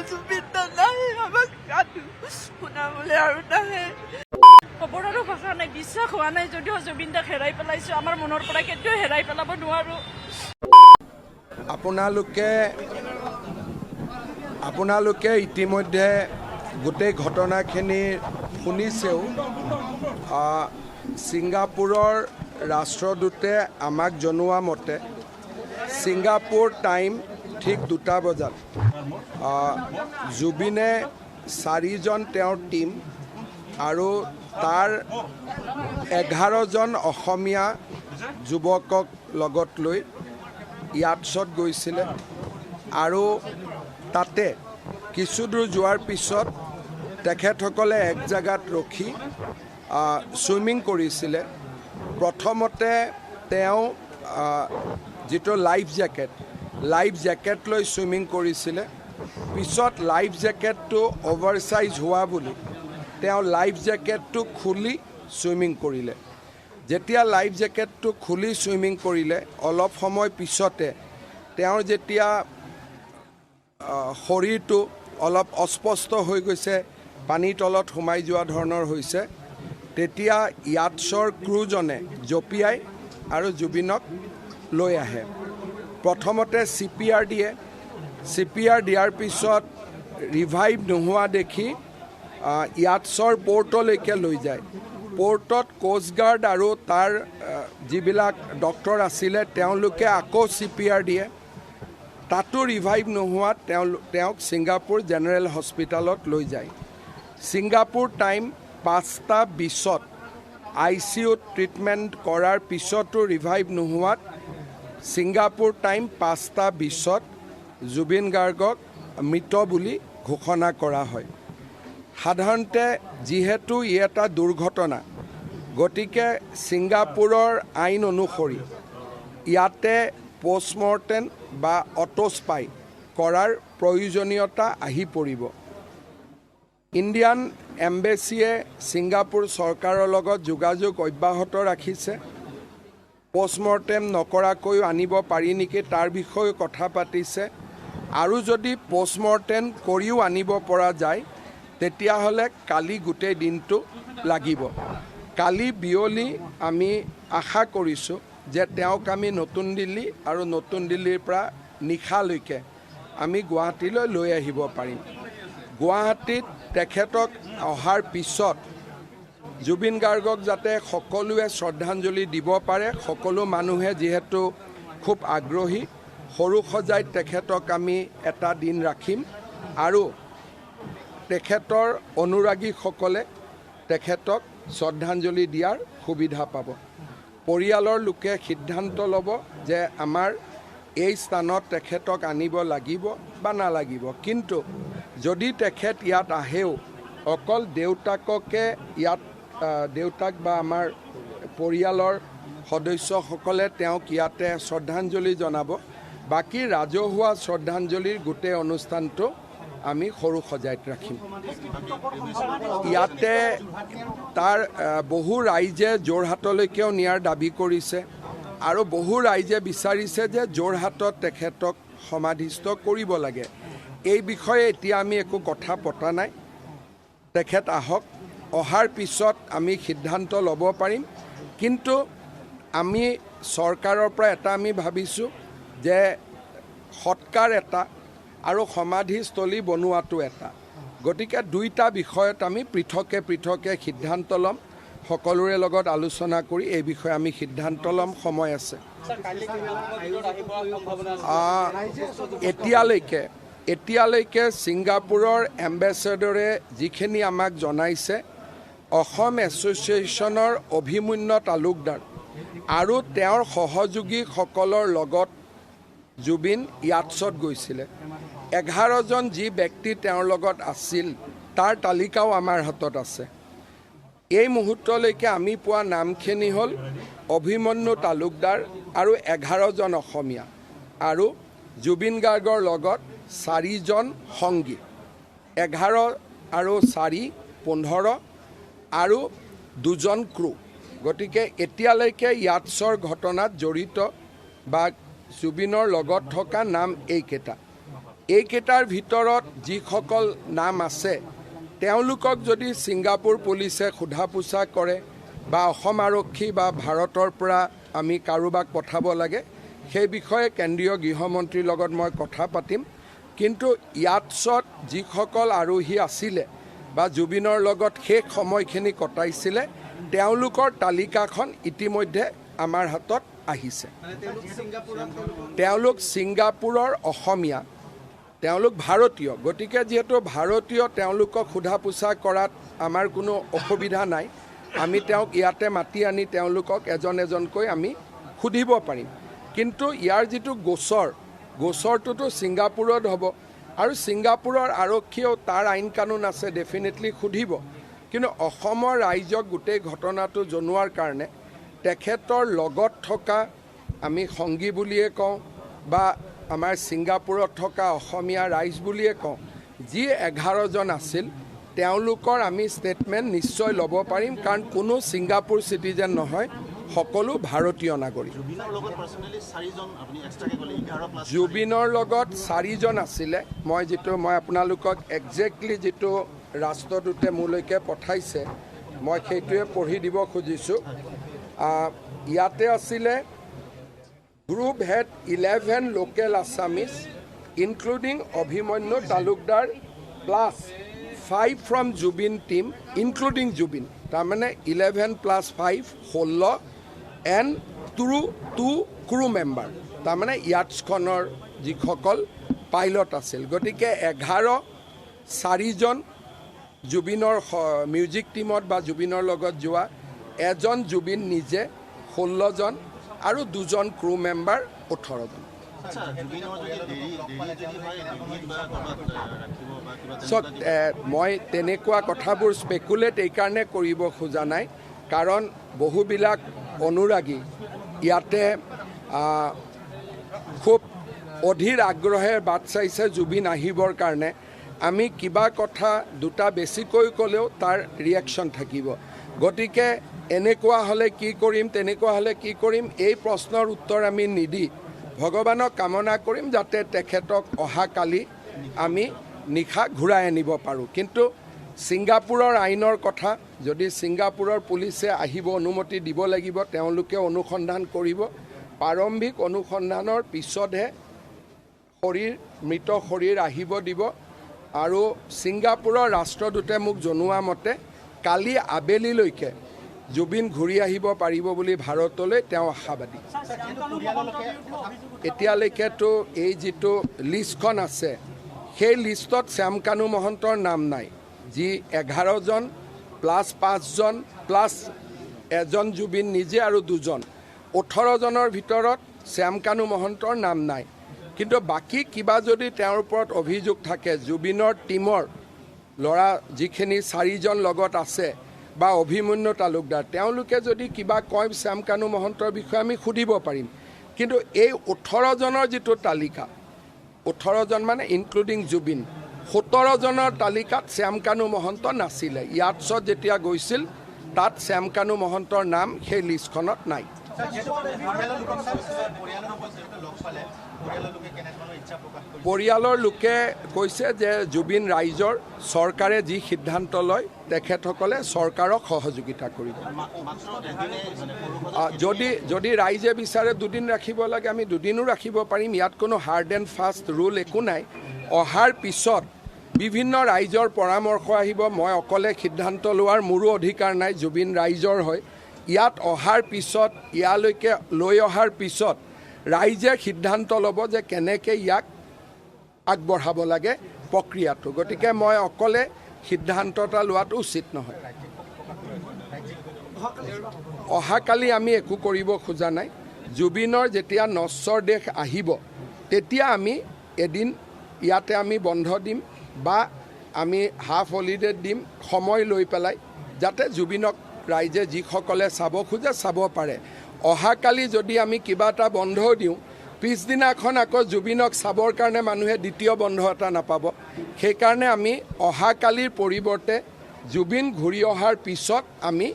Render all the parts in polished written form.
Zubeen nahi amak kadu puna bole aru nahe খবৰৰ ভাষা নাই বিশ্বাস হোৱা নাই যদিও জুবিন দাক হেৰাই পেলাইছো আমাৰ মনৰ পৰা কেতিয়াও হেৰাই পেলাব নোৱাৰো আপোনালোকে ইতিমধ্যে গোটেই ঘটনাখিনি শুনিছেও ছিংগাপুৰৰ ৰাষ্ট্ৰদূতে আমাক জনোৱা মতে ছিংগাপুৰ টাইম ঠিক 2টা বজাত জুবিনে 4জন তেওঁৰ টিম আৰু তাৰ 11জন অসমীয়া যুৱকক লগত লৈ ইয়াতছত গৈছিলে আৰু তাতে কিছু দূৰ যোৱাৰ পিছত তেখেতসকলে এক জায়গাত ৰখি সুইমিং কৰিছিলে প্ৰথমতে তেওঁ যেটো লাইফ জ্যাকেট লৈ সুইমিং কৰিছিলে পিছত লাইফ জ্যাকেটটো ওভাৰসাইজ হোৱা বুলি তেওঁ লাইফ জ্যাকেটটো খুলি সুইমিং কৰিলে যেতিয়া লাইফ জ্যাকেটটো খুলি সুইমিং কৰিলে অলপ সময় পিছতে তেওঁৰ যেতিয়া শৰীৰটো অলপ অস্পষ্ট হৈ গৈছে পানীৰ তলত সোমাই যোৱা ধৰণৰ হৈছে তেতিয়া ইয়াতছৰ ক্ৰুজনে জপিয়াই আৰু জুবিনক লৈ আহে প্ৰথমতে CPR দিয়াৰ পিছত ৰিভাইভ নোহোৱা দেখি ইয়াতছৰ পোৰ্টলৈকে লৈ যায় পোৰ্টত কোষ্ট গাৰ্ড আৰু তাৰ যিবিলাক ডক্টৰ আছিলে তেওঁলোকে আকৌ CPR দিয়ে তাতো ৰিভাইভ নোহোৱাত তেওঁক ছিংগাপুৰ জেনেৰেল হস্পিটালত লৈ যায় ছিংগাপুৰ টাইম 5:20 ICUত ট্ৰিটমেণ্ট কৰাৰ পিছতো ৰিভাইভ নোহোৱাত ছিংগাপুৰ টাইম 5:20 জুবিন গাৰ্গক মৃত বুলি ঘোষণা কৰা হয় সাধাৰণতে যিহেতু ই এটা দুৰ্ঘটনা গতিকে ছিংগাপুৰৰ আইন অনুসৰি ইয়াতে পোষ্টমৰ্টেম বা অটোস্পাই কৰাৰ প্ৰয়োজনীয়তা আহি পৰিব ইণ্ডিয়ান এম্বেছিয়ে ছিংগাপুৰ চৰকাৰৰ লগত যোগাযোগ অব্যাহত ৰাখিছে পোষ্টমৰ্টেম নকৰাকৈও আনিব পাৰি নেকি তাৰ বিষয়ে কথা পাতিছে আৰু যদি পোষ্টমৰ্টেম কৰিও আনিব পৰা যায় তেতিয়াহ'লে কালি গোটেই দিনটো লাগিব কালি বিয়লি আমি আশা কৰিছোঁ যে তেওঁক আমি নতুন দিল্লী আৰু নতুন দিল্লীৰ পৰা নিশালৈকে আমি গুৱাহাটীলৈ লৈ আহিব পাৰিম গুৱাহাটীত তেখেতক অহাৰ পিছত জুবিন গাৰ্গক যাতে সকলোৱে শ্ৰদ্ধাঞ্জলি দিব পাৰে সকলো মানুহে যিহেতু খুব আগ্ৰহী সৰু সজাই তেখেতক আমি এটা দিন ৰাখিম আৰু তেখেতৰ অনুৰাগীসকলে তেখেতক শ্ৰদ্ধাঞ্জলি দিয়াৰ সুবিধা পাব পৰিয়ালৰ লোকে সিদ্ধান্ত ল'ব যে আমাৰ এই স্থানত তেখেতক আনিব লাগিব বা নালাগিব কিন্তু যদি তেখেত ইয়াত আহেও অকল দেউতাককে ইয়াত দেউতাক বা আমাৰ পৰিয়ালৰ সদস্যসকলে তেওঁক ইয়াতে শ্ৰদ্ধাঞ্জলি জনাব বাকী ৰাজহুৱা শ্ৰদ্ধাঞ্জলিৰ গোটেই অনুষ্ঠানটো আমি সৰু সজাইত ৰাখিম ইয়াতে তাৰ বহু ৰাইজে যোৰহাটলৈকেও নিয়াৰ দাবী কৰিছে আৰু বহু ৰাইজে বিচাৰিছে যে যোৰহাটত তেখেতক সমাধিস্থ কৰিব লাগে এই বিষয়ে এতিয়া আমি একো কথা পতা নাই তেখেত আহক অহাৰ পিছত আমি সিদ্ধান্ত ল'ব পাৰিম কিন্তু আমি চৰকাৰৰ পৰা এটা আমি ভাবিছোঁ যে সৎকাৰ এটা আৰু সমাধিস্থলী বনোৱাটো এটা গতিকে দুইটা বিষয়ত আমি পৃথকে সিদ্ধান্ত ল'ম সকলোৰে লগত আলোচনা কৰি এই বিষয়ে আমি সিদ্ধান্ত ল'ম সময় আছে এতিয়ালৈকে ছিংগাপুৰৰ এম্বেছাডৰে যিখিনি আমাক জনাইছে অসম এছ'চিয়েশ্যনৰ অভিমন্যু তালুকদাৰ আৰু তেওঁৰ সহযোগীসকলৰ লগত জুবিন ইয়াতছত গৈছিলে 11জন যি ব্যক্তি তেওঁৰ লগত আছিল তাৰ তালিকাও আমাৰ হাতত আছে এই মুহূৰ্তলৈকে আমি পোৱা নামখিনি হ'ল অভিমন্যু তালুকদাৰ আৰু 11জন অসমীয়া আৰু জুবিন গাৰ্গৰ লগত 4জন সংগী 11 আৰু 4 15 আৰু 2জন ক্ৰু গতিকে এতিয়ালৈকে ইয়াতছৰ ঘটনাত জড়িত বা জুবিনৰ লগত থকা নাম এইকেইটা এইকেইটাৰ ভিতৰত যিসকল নাম আছে তেওঁলোকক যদি ছিংগাপুৰ পুলিচে সোধা পোছা কৰে বা অসম আৰক্ষী বা ভাৰতৰ পৰা আমি কাৰোবাক পঠাব লাগে সেই বিষয়ে কেন্দ্ৰীয় গৃহমন্ত্ৰীৰ লগত মই কথা পাতিম কিন্তু ইয়াতছত যিসকল আৰোহী আছিলে বা জুবিনৰ লগত শেষ সময়খিনি কটাইছিলে তেওঁলোকৰ তালিকাখন ইতিমধ্যে আমাৰ হাতত আহিছে তেওঁলোক ছিংগাপুৰৰ অসমীয়া তেওঁলোক ভাৰতীয় গতিকে যেহেতু ভাৰতীয় তেওঁলোকক সোধা পোছা কৰাত আমাৰ কোনো অসুবিধা নাই আমি তেওঁক ইয়াতে মাতি আনি তেওঁলোকক এজন এজনকৈ আমি সুধিব পাৰিম কিন্তু ইয়াৰ যিটো গোচৰটোতো ছিংগাপুৰত হ'ব আৰু ছিংগাপুৰৰ আৰক্ষীয়েও তাৰ আইন কানুন আছে ডেফিনেটলি সুধিব কিন্তু অসমৰ ৰাইজক গোটেই ঘটনাটো জনোৱাৰ কাৰণে তেখেতৰ লগত থকা আমি সংগী বুলিয়ে কওঁ বা আমাৰ ছিংগাপুৰত থকা অসমীয়া ৰাইজ বুলিয়ে কওঁ যি 11জন আছিল তেওঁলোকৰ আমি ষ্টেটমেণ্ট নিশ্চয় ল'ব পাৰিম কাৰণ কোনো ছিংগাপুৰ চিটিজেন নহয় সকলো ভাৰতীয় নাগৰিক জুবিনৰ লগত 4জন আছিলে মই আপোনালোকক একজেক্টলি যিটো ৰাষ্ট্ৰদূতে মোলৈকে পঠাইছে মই সেইটোৱে পঢ়ি দিব খুজিছোঁ ইয়াতে আছিলে group head 11 local Assamese including Abhimanyu Talukdar plus 5 from Zubeen team including Zubeen তাৰমানে 11 + 5 16 এণ্ড 2 ক্ৰু মেম্বাৰ তাৰমানে ইয়াটছখনৰ যিসকল পাইলট আছিল গতিকে 4জন জুবিনৰ মিউজিক টিমত বা জুবিনৰ লগত যোৱা এজন জুবিন নিজে 16জন আৰু 2জন ক্ৰু মেম্বাৰ 18জন মই তেনেকুৱা কথাবোৰ স্পেকুলেট এইকাৰণে কৰিব খোজা নাই কাৰণ বহুবিলাক অনুৰাগী ইয়াতে খুব অধীৰ আগ্ৰহে বাট চাইছে জুবিন আহিবৰ কাৰণে আমি কিবা কথা দুটা বেছিকৈ ক'লেও তাৰ ৰিয়েকশ্যন থাকিব গতিকে এনেকুৱা হ'লে কি কৰিম তেনেকুৱা হ'লে কি কৰিম এই প্ৰশ্নৰ উত্তৰ আমি নিদি ভগৱানক কামনা কৰিম যাতে তেখেতক অহাকালি আমি নিশা ঘূৰাই আনিব পাৰোঁ কিন্তু ছিংগাপুৰৰ আইনৰ কথা যদি ছিংগাপুৰৰ পুলিচে আহিব অনুমতি দিব লাগিব তেওঁলোকে অনুসন্ধান কৰিব প্ৰাৰম্ভিক অনুসন্ধানৰ পিছতহে মৃত শৰীৰ আহিব দিব আৰু ছিংগাপুৰৰ ৰাষ্ট্ৰদূতে মোক জনোৱা মতে কালি আবেলিলৈকে জুবিন ঘূৰি আহিব পাৰিব বুলি ভাৰতলৈ তেওঁ আশাবাদী এতিয়ালৈকেতো এই যিটো লিষ্টখন আছে সেই লিষ্টত শ্যামকানু মহন্তৰ নাম নাই যি 11জন প্লাছ 5জন প্লাছ এজন জুবিন নিজে আৰু 2জন 18জনৰ ভিতৰত শ্যামকানু মহন্তৰ নাম নাই কিন্তু বাকী কিবা যদি তেওঁৰ ওপৰত অভিযোগ থাকে জুবিনৰ টিমৰ ল'ৰা যিখিনি 4জন লগত আছে বা অভিমন্যু তালুকদাৰ তেওঁলোকে যদি কিবা কয় শ্যামকানু মহন্তৰ বিষয়ে আমি সুধিব পাৰিম কিন্তু এই 18জনৰ যিটো তালিকা 18জন মানে ইনক্লুডিং জুবিন 17জনৰ তালিকাত শ্যামকানু মহন্ত নাছিলে ইয়াতছত যেতিয়া গৈছিল তাত শ্যামকানু মহন্তৰ নাম সেই লিষ্টখনত নাই পৰিয়ালৰ লোকে কৈছে যে জুবিন ৰাইজৰ চৰকাৰে যি সিদ্ধান্ত লয় তেখেতসকলে চৰকাৰক সহযোগিতা কৰিব যদি ৰাইজে বিচাৰে 2 দিন ৰাখিব লাগে আমি 2 দিনো ৰাখিব পাৰিম ইয়াত কোনো হাৰ্ড এণ্ড ফাষ্ট ৰুল একো নাই অহাৰ পিছত বিভিন্ন ৰাইজৰ পৰামৰ্শ আহিব মই অকলে সিদ্ধান্ত লোৱাৰ মোৰো অধিকাৰ নাই জুবিন ৰাইজৰ হয় ইয়াত অহাৰ পিছত ইয়ালৈকে লৈ অহাৰ পিছত ৰাইজে সিদ্ধান্ত ল'ব যে কেনেকৈ ইয়াক আগবঢ়াব লাগে প্ৰক্ৰিয়াটো গতিকে মই অকলে সিদ্ধান্ত এটা লোৱাটো উচিত নহয় অহাকালি আমি একো কৰিব খোজা নাই জুবিনৰ যেতিয়া নশ্বৰ দেশ আহিব তেতিয়া আমি এদিন ইয়াতে আমি বন্ধ দিম বা আমি হাফ হলিডে দিম সময় লৈ পেলাই যাতে জুবিনক ৰাইজে যিসকলে চাব খোজে চাব পাৰে অহাকালি যদি আমি কিবা এটা বন্ধ দিওঁ পিছদিনাখন আকৌ জুবিনক চাবৰ কাৰণে মানুহে দ্বিতীয় বন্ধ এটা নাপাব সেইকাৰণে আমি অহাকালিৰ পৰিৱৰ্তে জুবিন ঘূৰি অহাৰ পিছত আমি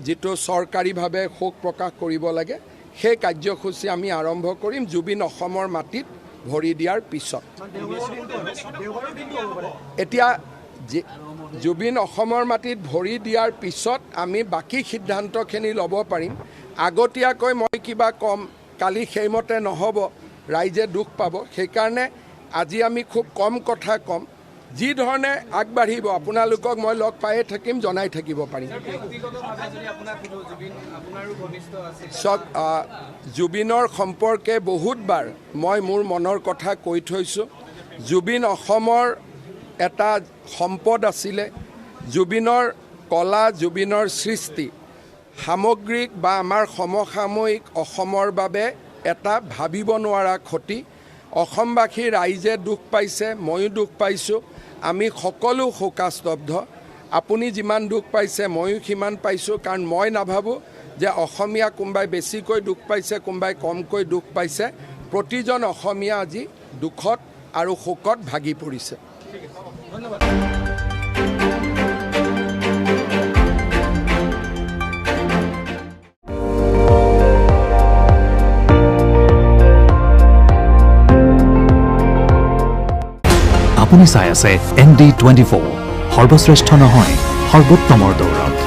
যিটো চৰকাৰীভাৱে শোক প্ৰকাশ কৰিব লাগে সেই কাৰ্যসূচী আমি আৰম্ভ কৰিম জুবিন অসমৰ মাটিত ভৰি দিয়াৰ পিছত এতিয়া জুবিন অসমৰ মাটিত ভৰি দিয়াৰ পিছত আমি বাকী সিদ্ধান্তখিনি ল'ব পাৰিম আগতীয়াকৈ মই কিবা কম কালি সেইমতে নহ'ব ৰাইজে দুখ পাব সেইকাৰণে আজি আমি খুব কম কথা কম যি ধৰণে আগবাঢ়িব আপোনালোকক মই লগ পায়ে থাকিম জনাই থাকিব পাৰিম জুবিনৰ সম্পৰ্কে বহুতবাৰ মই মোৰ মনৰ কথা কৈ থৈছোঁ জুবিন অসমৰ এটা সম্পদ আছিলে জুবিনৰ কলা জুবিনৰ সৃষ্টি সামগ্ৰিক বা আমাৰ সমসাময়িক অসমৰ বাবে এটা ভাবিব নোৱাৰা ক্ষতি অসমবাসী ৰাইজে দুখ পাইছে ময়ো দুখ পাইছোঁ আমি সকলো শোকাস্তব্ধ আপুনি যিমান দুখ পাইছে ময়ো সিমান পাইছোঁ কাৰণ মই নাভাবোঁ যে অসমীয়া কোনোবাই বেছিকৈ দুখ পাইছে কোনোবাই কমকৈ দুখ পাইছে প্ৰতিজন অসমীয়া আজি দুখত আৰু শোকত ভাগি পৰিছে আপুনি চাই আছে ND24 সৰ্বশ্ৰেষ্ঠ নহয় সৰ্বোত্তমৰ দৌৰত